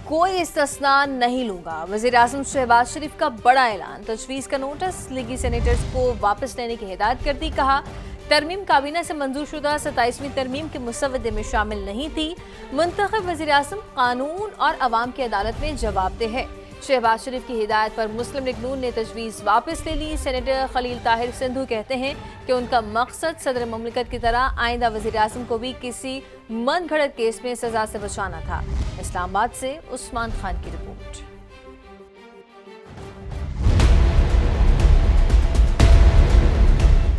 कोई इस्तिस्ना नहीं लूंगा। वज़ीर-ए-आज़म शहबाज शरीफ का बड़ा ऐलान। तजवीज़ का नोटिस लीगी सेनेटर्स को वापस लेने की हिदायत कर दी। कहा तरमीम काबीना से मंजूर शुदा 27वीं तरमीम के मुसवदे में शामिल नहीं थी। मुंतखब वज़ीर-ए-आज़म कानून और अवाम की अदालत में जवाबदेह है। शहबाज शरीफ की हिदायत पर मुस्लिम लीग नून ने तजवीज़ वापस ले ली। सेनेटर खलील ताहिर सिंधु कहते हैं कि उनका मकसद सदर मुमलिकत की तरह आइंदा वज़ीर-ए-आज़म को भी किसी मन घड़त केस में सजा से बचाना था। इस्लामाबाद से उस्मान खान की रिपोर्ट।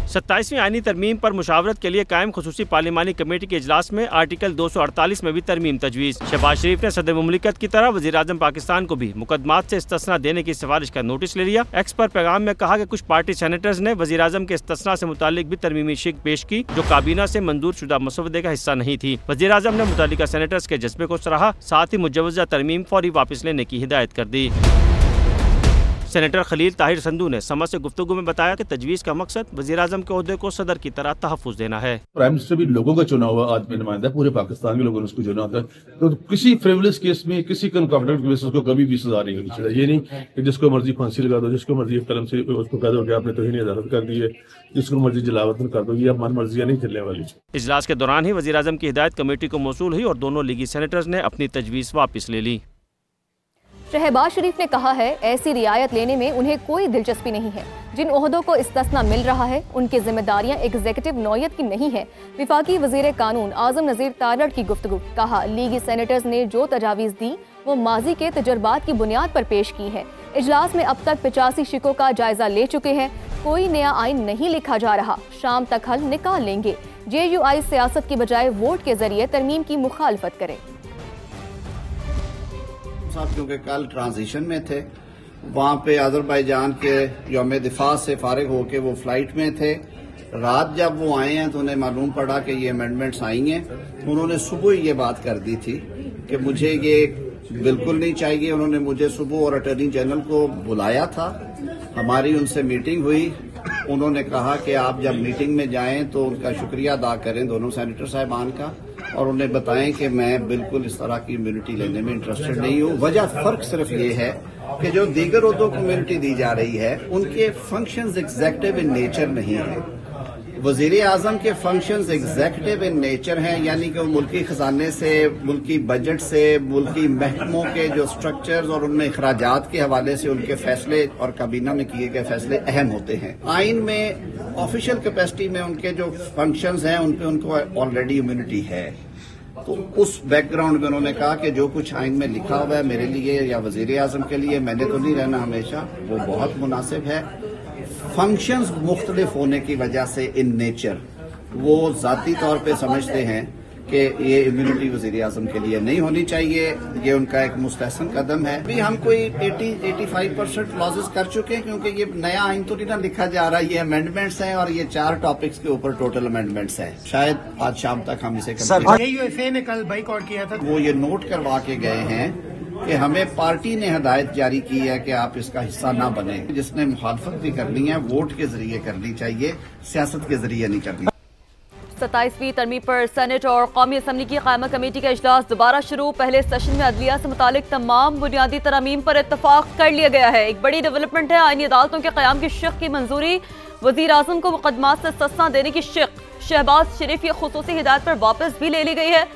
27वीं आईनी तरमीम पर मुशावरत के लिए कायम खुसूसी पार्लिमानी कमेटी के इजलास में आर्टिकल 248 में भी तरमीम तजवीज़। शहबाज शरीफ ने सदर मुमलिकत की तरह वज़ीर-ए-आज़म पाकिस्तान को भी मुकदमात से इस्तिस्ना देने की सिफारिश का नोटिस ले लिया। एक्स पर पैगाम में कहा कि कुछ पार्टी सेनेटर्स ने वज़ीर-ए-आज़म के इस्तिस्ना से मुतालिक भी तरमीमी शिक पेश की जो काबीना से मंजूर शुदा मसवदे का हिस्सा नहीं थी। वज़ीर-ए-आज़म ने मुतल्लिका सेनेटर्स के जज्बे को सराहा, साथ ही मुजवज़ा तरमीम फौरी वापस लेने की हिदायत कर दी। सेनेटर खलील ताहिर संधू ने समझ से गुफ्तगू में बताया कि तजवीज़ का मकसद वज़ीर-ए-आज़म के ओहदे को सदर की तरह तहफ़्फ़ुज़ देना है। प्राइम मिनिस्टर भी लोगों का चुना हुआ आदमी नुमाइंदा, पूरे पाकिस्तान के लोगों ने उसको चुना होता है। तो किसी फ्रिवलेस केस में, किसी कॉन्फ्लिक्ट केस को कभी भी सजा नहीं होनी चाहिए। ये नहीं कि जिसको मर्जी फांसी लगा दो, जिसको मर्जी कलम से उसको कह दो कि आपने तौहीन अदालत कर दी है, जिसको मर्जी जलावतन कर दो। ये अब मन मर्जियाँ नहीं चलने वाली। इजलास के दौरान ही वज़ीर-ए-आज़म की हिदायत कमेटी को मौसूल हुई और दोनों लीगी सेनेटर्स ने अपनी तजवीज़ वापस ले ली। शहबाज शरीफ ने कहा है ऐसी रियायत लेने में उन्हें कोई दिलचस्पी नहीं है। जिन ओहदों को इस्तिस्ना मिल रहा है उनकी जिम्मेदारियां एग्जीक्यूटिव नौयत की नहीं है। विफाकी वजीर कानून आजम नज़ीर तारड़ की गुफ्तगू। कहा लीगी सेनेटर्स ने जो तजावीज़ दी वो माजी के तजर्बात की बुनियाद पर पेश की है। इजलास में अब तक 85 शिकों का जायजा ले चुके हैं। कोई नया आइन नहीं लिखा जा रहा, शाम तक हल निकाल लेंगे। JUI सियासत की बजाय वोट के जरिए तरमीम की मुखालफत करे। क्योंकि कल ट्रांजिशन में थे, वहां पे अजरबैजान के यौम दिफा से फारिग होके वो फ्लाइट में थे। रात जब वो आए हैं तो उन्हें मालूम पड़ा कि ये अमेंडमेंट्स आई हैं। उन्होंने सुबह ये बात कर दी थी कि मुझे ये बिल्कुल नहीं चाहिए। उन्होंने मुझे सुबह और अटॉर्नी जनरल को बुलाया था, हमारी उनसे मीटिंग हुई। उन्होंने कहा कि आप जब मीटिंग में जाएं तो उनका शुक्रिया अदा करें दोनों सेनेटर साहिबान का, और उन्हें बताएं कि मैं बिल्कुल इस तरह की इम्यूनिटी लेने में इंटरेस्टेड नहीं हूँ। वजह फर्क सिर्फ ये है कि जो दीगर उहदों को इम्यूनिटी दी जा रही है उनके फंक्शंस एग्जीक्यूटिव इन नेचर नहीं है। वजीर आजम के फंक्शंस एग्जीक्यूटिव इन नेचर हैं, यानी कि वो मुल्की खजाने से, मुल्की बजट से, मुल्की महकमों के जो स्ट्रक्चर्स और उनमें अखराजात के हवाले से उनके फैसले और काबीना में किए गए फैसले अहम होते हैं। आइन में ऑफिशियल कैपेसिटी में उनके जो फंक्शंस हैं उन पे उनको ऑलरेडी इम्यूनिटी है। तो उस बैकग्राउंड में उन्होंने कहा कि जो कुछ आइन में लिखा हुआ है मेरे लिए या वजीर आजम के लिए, मैंने तो नहीं रहना हमेशा, वो बहुत मुनासिब है। फंक्शंस मुख्तलिफ होने की वजह से इन नेचर वो जाती तौर पे समझते हैं कि ये इम्यूनिटी वजीर आजम के लिए नहीं होनी चाहिए। ये उनका एक मुस्तहसन कदम है। अभी हम कोई 80-85% क्लॉजेस कर चुके हैं, क्योंकि ये नया आइन तो नहीं ना लिखा जा रहा, ये अमेंडमेंट्स हैं और ये 4 टॉपिक्स के ऊपर टोटल अमेंडमेंट्स हैं। शायद आज शाम तक हम इसे AUFA ने कल बाइकआउट किया था। वो ये नोट करवा के गए हैं कि हमें पार्टी ने हदायत जारी की है कि आप इसका हिस्सा ना बने। जिसने मुखालफत भी करनी है वोट के जरिए करनी चाहिए, सियासत के जरिए नहीं करनी। 27वीं तरमीम पर सेनेट और कौमी असम्बली की कायमा कमेटी का इजलास दोबारा शुरू। पहले सेशन में अदलिया से मुतालिक तमाम बुनियादी तरमीम पर इत्तफाक कर लिया गया है। एक बड़ी डेवलपमेंट है आईनी अदालतों के क़याम की शिक की मंजूरी। वज़ीर आज़म को मुकदमात से इस्तिस्ना देने की शिक शहबाज शरीफ की खुसूसी हिदायत पर वापस भी ले ली गई है।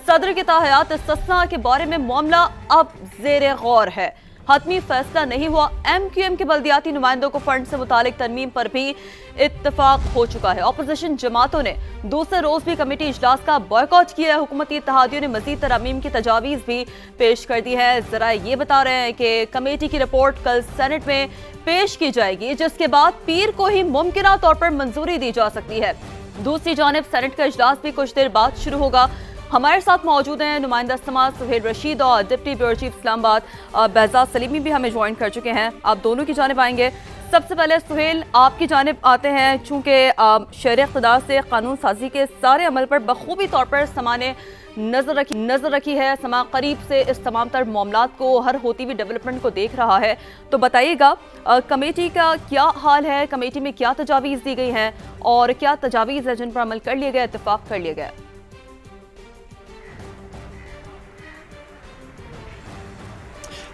सदर के तहत इस्तिस्ना के बारे में मामला अब ज़ेर गौर है। हतमी फैसला नहीं हुआ। MQM के बल्दियाती नुमाइंदों को फंड से मुतालिक तरमीम पर भी इत्तफाक हो चुका है। अपोजिशन जमातों ने दूसरे रोज भी कमेटी इजलास का बॉयकॉट किया है। हुकूमती इत्तेहादियों ने मजीद तरमीम की तजावीज़ भी पेश कर दी है। जरा ये बता रहे हैं कि कमेटी की रिपोर्ट कल सेनेट में पेश की जाएगी, जिसके बाद पीर को ही मुमकिना तौर पर मंजूरी दी जा सकती है। दूसरी जानिब सेनेट का इजलास भी कुछ देर बाद शुरू होगा। हमारे साथ मौजूद हैं नुमाइंदा समाज सुहेल रशीद और deputy bureau chief Islamabad Behzad Salimi भी हमें ज्वाइन कर चुके हैं। आप दोनों की जानिब आएंगे। सबसे पहले सुहेल, आपकी जानिब आते हैं। चूंकि शहर इक़्तिदार से कानून साजी के सारे अमल पर बखूबी तौर पर समा ने नजर रखी है। समा करीब से इस तमाम तर मामलात को, हर होती हुई डेवलपमेंट को देख रहा है। तो बताइएगा कमेटी का क्या हाल है, कमेटी में क्या तजावीज़ दी गई हैं और क्या तजावीज़ है जिन पर अमल कर लिया गया, इत्तेफाक कर लिया गया?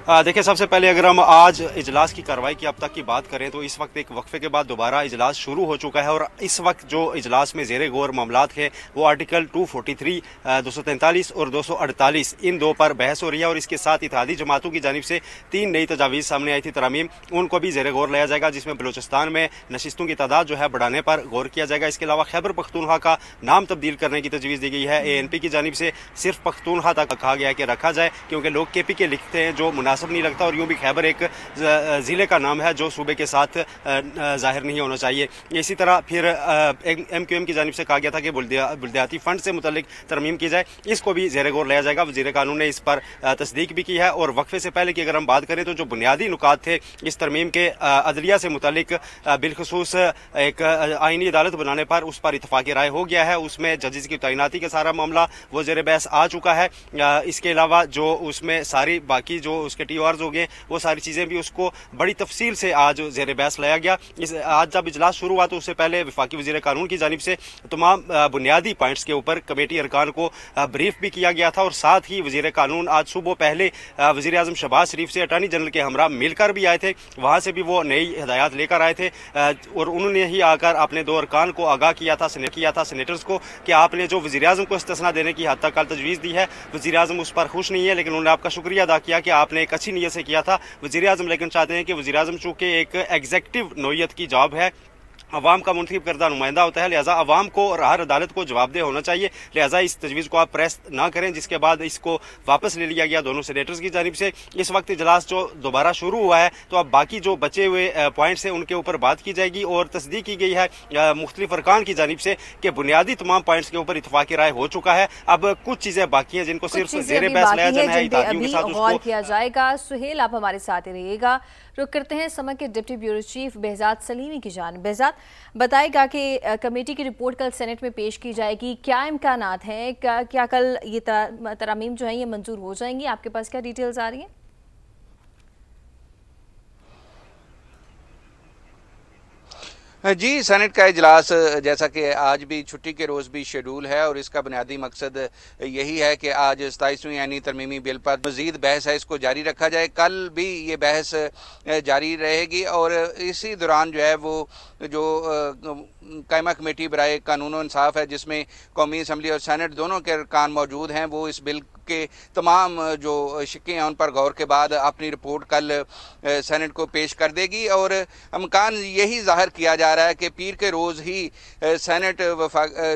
देखिए, सबसे पहले अगर हम आज इजलास की कार्रवाई की अब तक की बात करें तो इस वक्त एक वक्फे के बाद दोबारा इजलास शुरू हो चुका है और इस वक्त जो इजलास में ज़ेरे गौर मामलात है वो आर्टिकल 243, 243 और 248 इन दो पर बहस हो रही है और इसके साथ इत्तेहादी जमातों की जानिब से 3 नई तजावीज़ सामने आई थी तरमीम, उनको भी ज़ेरे गौर लाया जाएगा, जिसमें बलूचिस्तान में नशिस्तों की तादाद जो है बढ़ाने पर गौर किया जाएगा। इसके अलावा खैबर पख्तूनख्वा का नाम तब्दील करने की तजवीज़ दी गई है। ANP की जानिब से सिर्फ पख्तूनख्वा तक कहा गया है कि रखा जाए, क्योंकि लोग KPK लिखते हैं जो मुनासिब नहीं लगता और यूँ भी खैबर एक ज़िले का नाम है जो सूबे के साथ ज़ाहिर नहीं होना चाहिए। इसी तरह फिर MQM की जानिब से कहा गया था कि बुल्दियाती फ़ंड से मुतल्लिक तरमीम की जाए, इसको भी ज़ेरे गौर लाया जाएगा। वज़ीर कानून ने इस पर तस्दीक भी की है। और वक्फे से पहले की अगर हम बात करें तो जो बुनियादी नुकात थे इस तरमीम के अदलिया से मुतल्लिक, बिलखसूस एक आइनी अदालत बनाने पर उस पर इत्तफाक़ी राय हो गया है। उसमें जजेस की तैनाती का सारा मामला वो ज़ेरे बहस आ चुका है। इसके अलावा जो उसमें सारी बाकी जो उसके TORs हो गए वो सारी चीज़ें भी उसको बड़ी तफसील से आज ज़ेरे बहस लाया गया। आज जब इजलास शुरू हुआ तो उससे पहले वफाकी वज़ीर कानून की जानिब से तमाम बुनियादी पॉइंट्स के ऊपर कमेटी अरकान को ब्रीफ भी किया गया था और साथ ही वज़ीर कानून आज सुबह पहले वज़ीर आज़म शहबाज शरीफ से अटॉर्नी जनरल के हमरा मिलकर भी आए थे, वहाँ से भी वो नई हिदायत लेकर आए थे और उन्होंने ही आकर अपने 2 अरकान को आगाह किया था सेनेटर्स को कि आपने जो वज़ीर आज़म को इस्तिस्ना देने की हद तक कल तजवीज़ दी है, वज़ीर आज़म उस पर खुश नहीं है, लेकिन उन्होंने आपका शुक्रिया अदा किया कि आपने एक अच्छी नीयत से किया था। वज़ीर आज़म लेकिन चाहते हैं कि वज़ीर आज़म चूँकि एक एग्जेक्टिव नौयत की जॉब है, अवाम का मुंतखब करदा नुमाइंदा होता है, लिहाजा अवाम को और हर अदालत को जवाबदेह होना चाहिए, लिहाजा इस तजवीज़ को आप प्रेस ना करें, जिसके बाद इसको वापस ले लिया गया दोनों सेनेटर्स की जानिब से। इस वक्त इजलास जो दोबारा शुरू हुआ है तो अब बाकी जो बचे हुए पॉइंट्स हैं उनके ऊपर बात की जाएगी और तस्दीक की गई है मुख्तलिफ अरकान की जानिब से कि बुनियादी तमाम पॉइंट्स के ऊपर इत्तफाक़ी राय हो चुका है। अब कुछ चीज़ें बाकी हैं जिनको सिर्फ ज़ेरे बहस लाया जाना है, इत्तेहादियों के साथ उसको किया जाएगा। सुहेल, आप हमारे साथ ही रहिएगा। रुक करते हैं समय के deputy bureau chief Behzad Salimi की जानिब। बेहजाद, बताएगा कि कमेटी की रिपोर्ट कल सेनेट में पेश की जाएगी, क्या इम्कानात हैं, क्या कल ये तरामीम जो हैं ये मंजूर हो जाएंगी? आपके पास क्या डिटेल्स आ रही हैं? जी, सेनेट का इजलास जैसा कि आज भी छुट्टी के रोज़ भी शेड्यूल है और इसका बुनियादी मकसद यही है कि आज 27वीं यानी तरमीमी बिल पर मज़ीद बहस है, इसको जारी रखा जाए। कल भी ये बहस जारी रहेगी और इसी दौरान जो है वो जो कायमा कमेटी बराए कानून और इंसाफ है, जिसमें कौमी असम्बली और सेनेट दोनों के अरकान मौजूद हैं, वो इस बिल के तमाम जो शिक्के हैं उन पर गौर के बाद अपनी रिपोर्ट कल सेनेट को पेश कर देगी और इम्कान यही जाहिर किया जा रहा है कि पीर के रोज़ ही सेनेट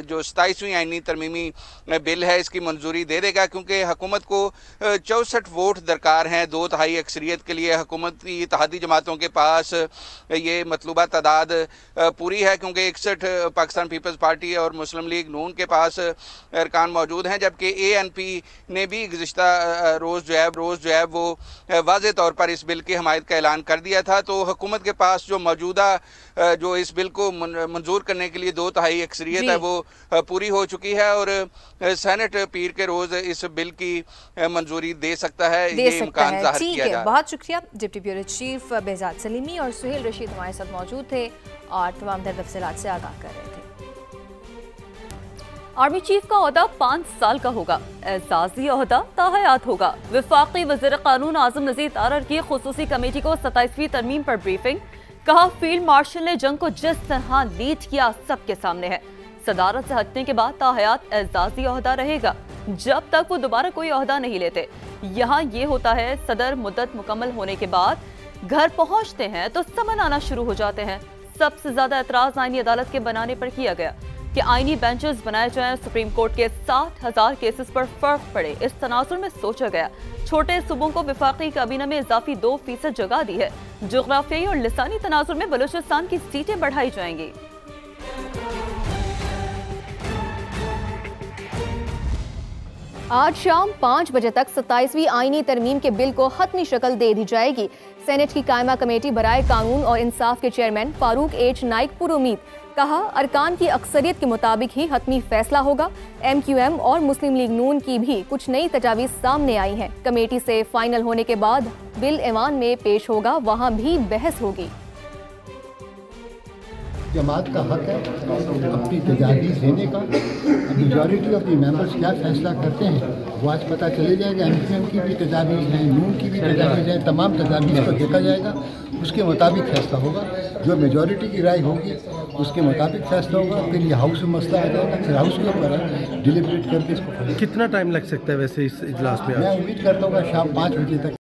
जो 27वीं आइनी तरमीमी बिल है इसकी मंजूरी दे देगा, क्योंकि हुकूमत को 64 वोट दरकार हैं 2/3 अक्सरियत के लिए। हुकूमत की इत्तेहादी जमातों के पास ये मतलूबा तादाद पूरी है, क्योंकि 61 पाकिस्तान पीपल्स पार्टी और मुस्लिम लीग नून के पास अरकान मौजूद हैं, जबकि ANP ने भी गुज़िश्ता रोज़ जो है वो वाज़े तौर पर इस बिल की हमायत का ऐलान कर दिया था। तो हुकूमत के पास जो मौजूदा जो इस बिल को मंजूर करने के लिए 2/3 अक्सरियत है वो पूरी हो चुकी है और सेनेट पीर के रोज़ इस बिल की मंजूरी दे सकता है, ये इम्कान ज़ाहिर किया जा रहा है। बहुत शुक्रिया deputy bureau chief Behzad Salimi और सुहेल रशीद हमारे साथ मौजूद थे और तमाम तफसीलात से आगाह कर रहे थे। आर्मी चीफ का ओहदा 5 साल का होगा, एजाजी ओहदा ताहयात होगा। वफाकी वज़ीर कानून आज़म नज़ीर तारर की खुसूसी कमेटी को 27वीं तरमीम पर ब्रीफिंग। कहा फील्ड मार्शल ने जंग को जिस तरह लीड किया सबके सामने है। सदारत से हटने के बाद ताहयात एजाजी ओहदा रहेगा जब तक वो दोबारा कोई ओहदा नहीं लेते। यहाँ ये होता है, सदर मुद्दत मुकम्मल होने के बाद घर पहुँचते हैं तो समन आना शुरू हो जाते हैं। सबसे ज्यादा एतराज आईनी अदालत के बनाने पर किया गया कि आईनी बेंचेस बनाए जाएं। सुप्रीम कोर्ट के 60,000 केसेस पर फर्क पड़े, इस तनाजुर में सोचा गया छोटे सूबों को वफाकी काबीना में इजाफी 2% जगह दी है। जोग्राफियाई और लिसानी तनाजुर में बलूचिस्तान की सीटें बढ़ाई जाएंगी। आज शाम 5 बजे तक 27वीं आईनी तरमीम के बिल को हतमी शक्ल दे दी जाएगी। सेनेट की कायमा कमेटी बराए कानून और इंसाफ के चेयरमैन फारूक H नाइक पुरुमीद। कहा अरकान की अक्सरियत के मुताबिक ही हतमी फैसला होगा। MQM और मुस्लिम लीग नून की भी कुछ नई तजावीज़ सामने आई हैं। कमेटी से फाइनल होने के बाद बिल ऐवान में पेश होगा, वहाँ भी बहस होगी। जमात का हक है अपनी तजावीज़ देने का। मेजॉरिटी ऑफ द मेंबर्स क्या फैसला करते हैं वो आज पता चले जाएगा। एमपीएम की भी तजावीज़ हैं, नून की भी तजावीज़ हैं, तमाम तजावीज़ को देखा जाएगा, उसके मुताबिक फैसला होगा। जो मेजॉरिटी की राय होगी उसके मुताबिक फैसला होगा। फिर ये हाउस में मसला आ जाएगा, फिर हाउस के ऊपर डिलिब्रेट करके इसको। कितना टाइम लग सकता है वैसे इस इजलास में? मैं उम्मीद करता हूँ शाम 5 बजे तक